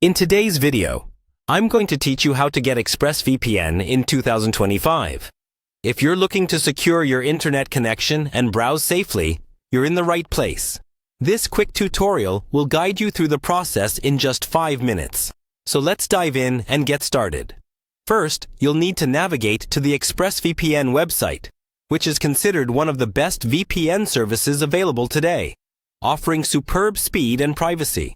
In today's video, I'm going to teach you how to get Expressvpn in 2025. If you're looking to secure your internet connection and browse safely, you're in the right place. This quick tutorial will guide you through the process in just 5 minutes. So let's dive in and get started. First, you'll need to navigate to the Expressvpn website, which is considered one of the best VPN services available today, offering superb speed and privacy.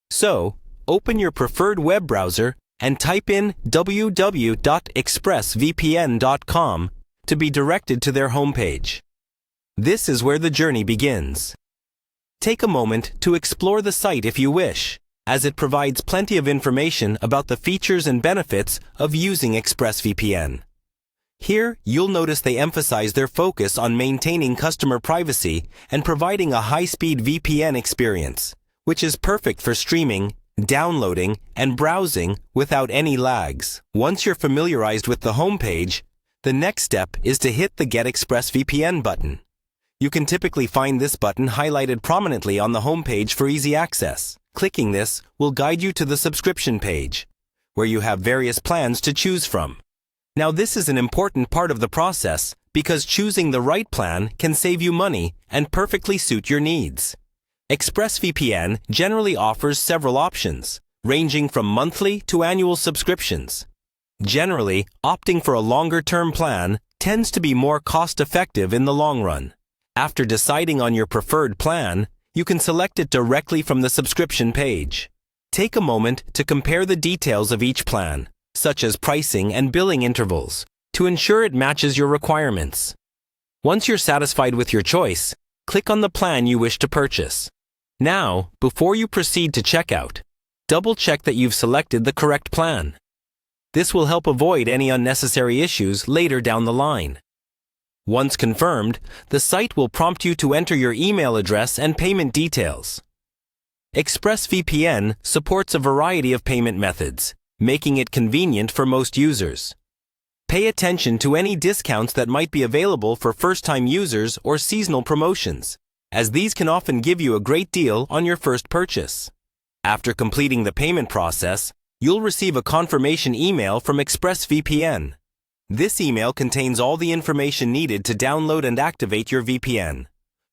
So, open your preferred web browser and type in www.expressvpn.com to be directed to their homepage. This is where the journey begins. Take a moment to explore the site if you wish, as it provides plenty of information about the features and benefits of using Expressvpn. Here, you'll notice they emphasize their focus on maintaining customer privacy and providing a high-speed VPN experience, which is perfect for streaming, downloading, and browsing without any lags. Once you're familiarized with the homepage, the next step is to hit the Get Expressvpn button. You can typically find this button highlighted prominently on the homepage for easy access. Clicking this will guide you to the subscription page, where you have various plans to choose from. Now, this is an important part of the process because choosing the right plan can save you money and perfectly suit your needs. Expressvpn generally offers several options, ranging from monthly to annual subscriptions. Generally, opting for a longer-term plan tends to be more cost-effective in the long run. After deciding on your preferred plan, you can select it directly from the subscription page. Take a moment to compare the details of each plan, such as pricing and billing intervals, to ensure it matches your requirements. Once you're satisfied with your choice, click on the plan you wish to purchase. Now, before you proceed to checkout, double-check that you've selected the correct plan. This will help avoid any unnecessary issues later down the line. Once confirmed, the site will prompt you to enter your email address and payment details. Expressvpn supports a variety of payment methods, making it convenient for most users. Pay attention to any discounts that might be available for first-time users or seasonal promotions, as these can often give you a great deal on your first purchase. After completing the payment process, you'll receive a confirmation email from Expressvpn. This email contains all the information needed to download and activate your VPN.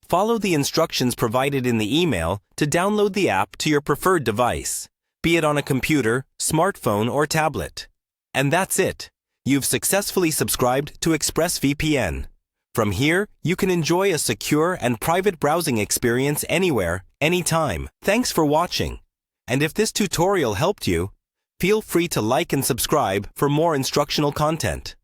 Follow the instructions provided in the email to download the app to your preferred device, be it on a computer, smartphone, or tablet. And that's it. You've successfully subscribed to Expressvpn. From here, you can enjoy a secure and private browsing experience anywhere, anytime. Thanks for watching. And if this tutorial helped you, feel free to like and subscribe for more instructional content.